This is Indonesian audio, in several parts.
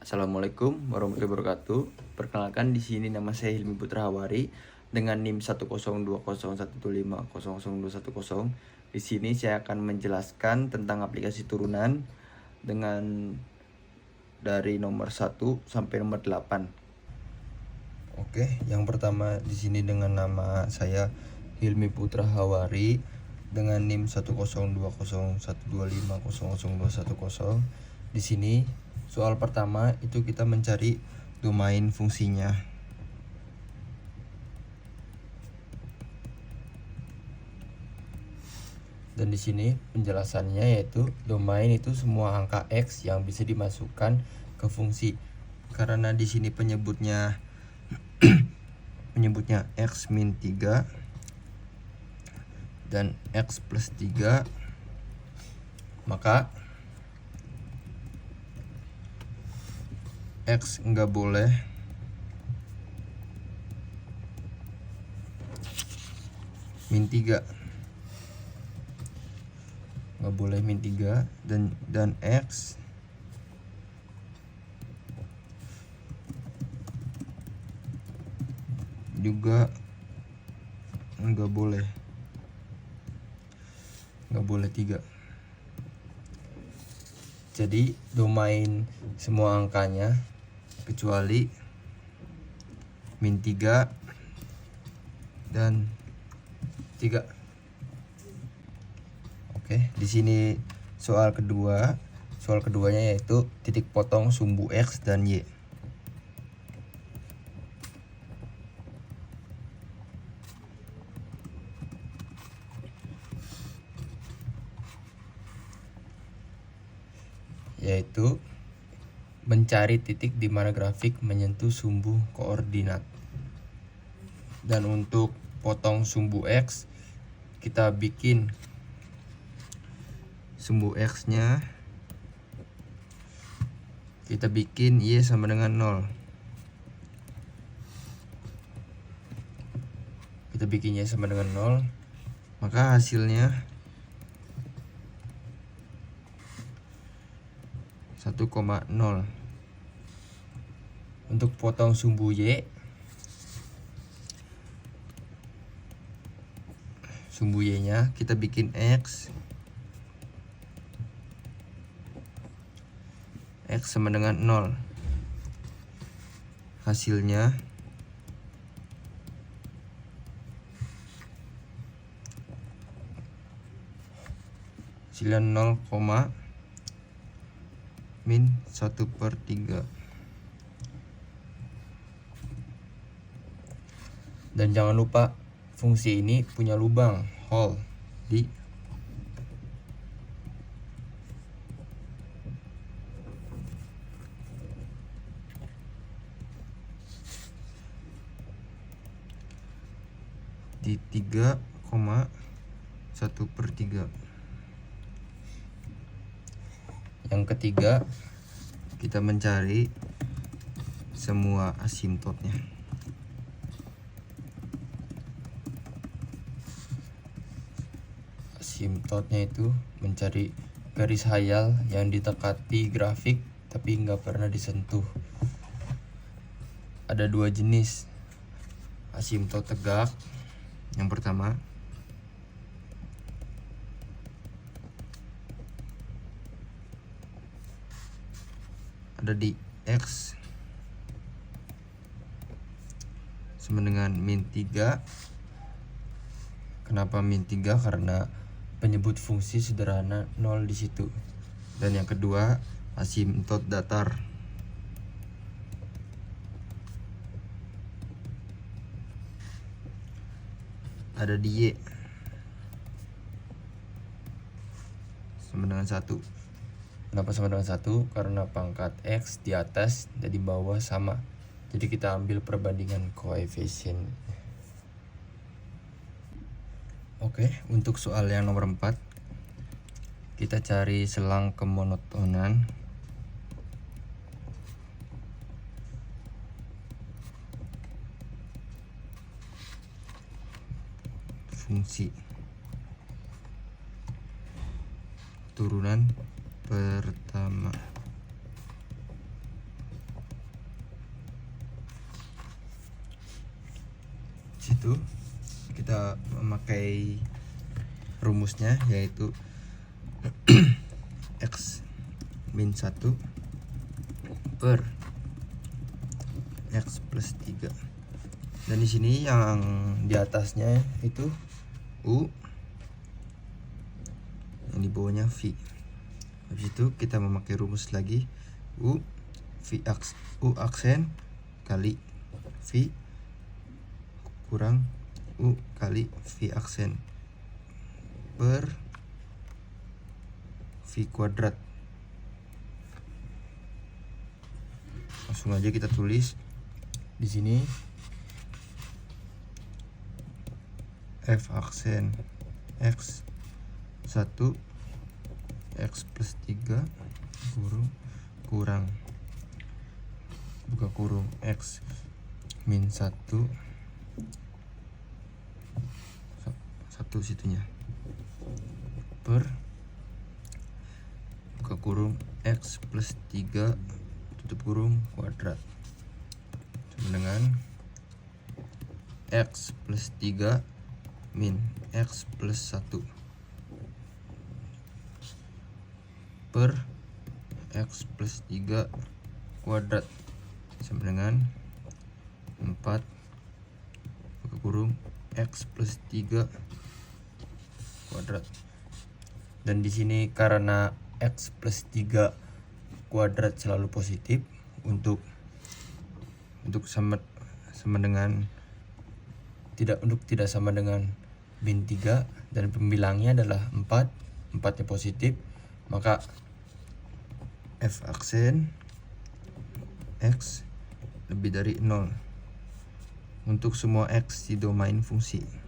Assalamualaikum warahmatullahi wabarakatuh. Perkenalkan, di sini nama saya Hilmi Putra Hawari dengan NIM 1020115002010. Di sini saya akan menjelaskan tentang aplikasi turunan dengan dari nomor 1 sampai nomor 8. Oke, yang pertama di sini dengan nama saya Hilmi Putra Hawari dengan NIM 1020125002010. Di sini soal pertama itu kita mencari domain fungsinya. Dan di sini penjelasannya yaitu domain itu semua angka X yang bisa dimasukkan ke fungsi. Karena di sini penyebutnya X min 3 dan X plus 3, maka X enggak boleh min 3, nggak boleh min 3, dan X juga nggak boleh 3. Jadi domain semua angkanya kecuali min 3 dan 3. Oke, di sini soal keduanya yaitu titik potong sumbu X dan Y. Yaitu mencari titik di mana grafik menyentuh sumbu koordinat. Dan untuk potong sumbu X, kita bikin sumbu X nya, kita bikin Y sama dengan 0. Kita bikin Y sama dengan 0, maka hasilnya 1,0. Untuk potong sumbu Y, sumbu Y nya kita bikin X sama dengan 0. Hasilnya 0, min 1/3. Dan jangan lupa fungsi ini punya lubang hole di di 3,1/3. Yang ketiga, kita mencari semua asimptotnya. Asimptotnya itu mencari garis hayal yang ditekati grafik tapi nggak pernah disentuh. Ada dua jenis asimptot tegak. Yang pertama ada di X sama dengan min 3. Kenapa min 3? Karena penyebut fungsi sederhana 0 di situ. Dan yang kedua asimptot datar. Ada di Y sama dengan 1. Kenapa sama dengan 1? Karena pangkat X di atas dan di bawah sama. Jadi kita ambil perbandingan koefisien. Oke, untuk soal yang nomor 4, kita cari selang kemonotonan fungsi turunan pertama. Situ kita memakai rumusnya, yaitu X min 1 per X plus 3. Dan di sini yang di atasnya itu U, yang di bawahnya V. Habis itu kita memakai rumus lagi, U aksen kali V kurang U kali V aksen per V kuadrat. Langsung aja kita tulis di sini F aksen X 1 X plus 3 kurang buka kurung X min 1 situnya per buka kurung X plus 3 tutup kurung kuadrat sama dengan X plus 3 min X plus 1 per X plus 3 kuadrat sama dengan 4 buka kurung X plus 3 kuadrat. Dan di sini karena X plus 3 kuadrat selalu positif, untuk sama dengan tidak sama dengan min 3 dan pembilangnya adalah 4 nya positif, maka F aksen X lebih dari 0 untuk semua X di domain fungsi.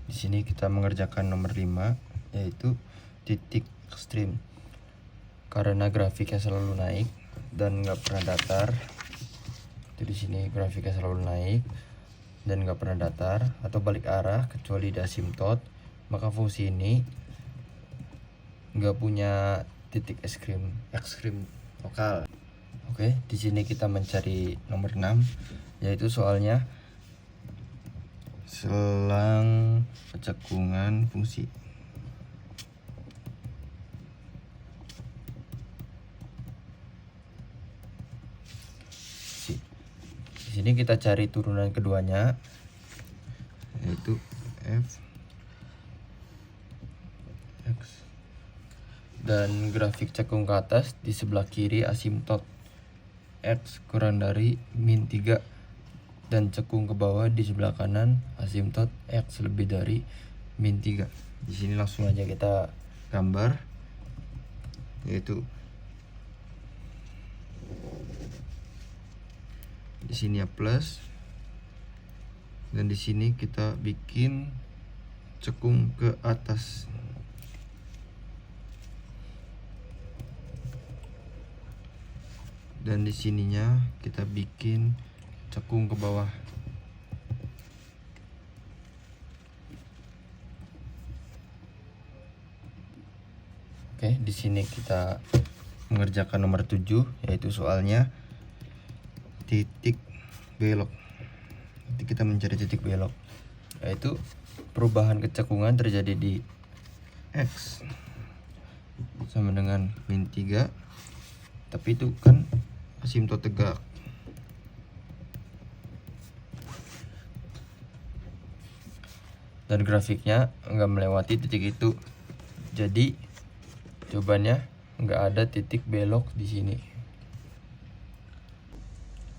Di sini kita mengerjakan nomor 5, yaitu titik ekstrim. Karena grafiknya selalu naik dan nggak pernah datar, jadi di sini grafiknya selalu naik dan nggak pernah datar atau balik arah kecuali di asimtot, maka fungsi ini nggak punya titik ekstrim lokal. Oke, di sini kita mencari nomor 6, yaitu soalnya selang pencekungan fungsi. Di sini kita cari turunan keduanya, yaitu F X, dan grafik cekung ke atas di sebelah kiri asimtot X kurang dari min 3, dan cekung ke bawah di sebelah kanan asimtot X lebih dari min 3. Di sini langsung aja kita gambar, yaitu di sini ya plus, dan di sini kita bikin cekung ke atas. Dan di sininya kita bikin cekung ke bawah. Oke, di sini kita mengerjakan nomor 7, yaitu soalnya titik belok. Nanti kita mencari titik belok, yaitu perubahan kecekungan terjadi di X sama dengan min 3, tapi itu kan asimtot tegak. Dan grafiknya nggak melewati titik itu, jadi jawabannya nggak ada titik belok di sini.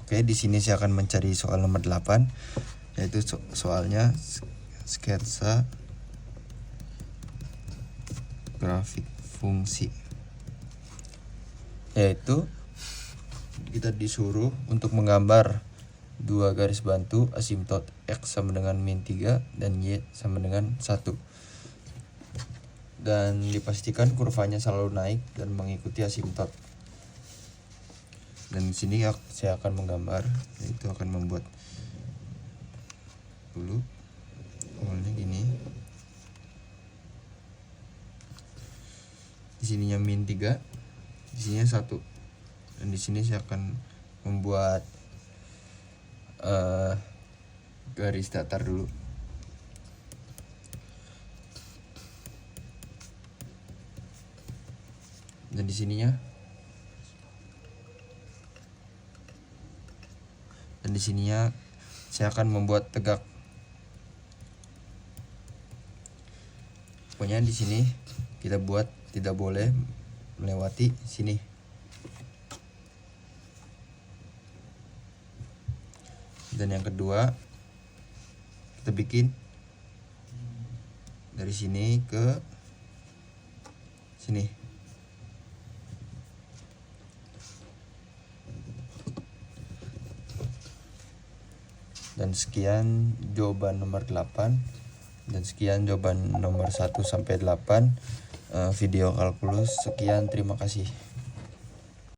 Oke, di sini saya akan mencari soal nomor 8, yaitu soalnya sketsa grafik fungsi. Yaitu kita disuruh untuk menggambar dua garis bantu asimtot X sama dengan min 3 dan Y sama dengan 1. Dan dipastikan kurvanya selalu naik dan mengikuti asimtot. Dan di sini saya akan menggambar, yaitu akan membuat dulu awalnya gini, sininya min 3, di sininya 1. Dan di sini saya akan membuat garis datar dulu. Dan di sininya saya akan membuat tegak. Pokoknya di sini kita buat tidak boleh melewati sini. Dan yang kedua, kita bikin dari sini ke sini. Dan sekian jawaban nomor 8, dan sekian jawaban nomor 1 sampai 8 video kalkulus. Sekian, terima kasih.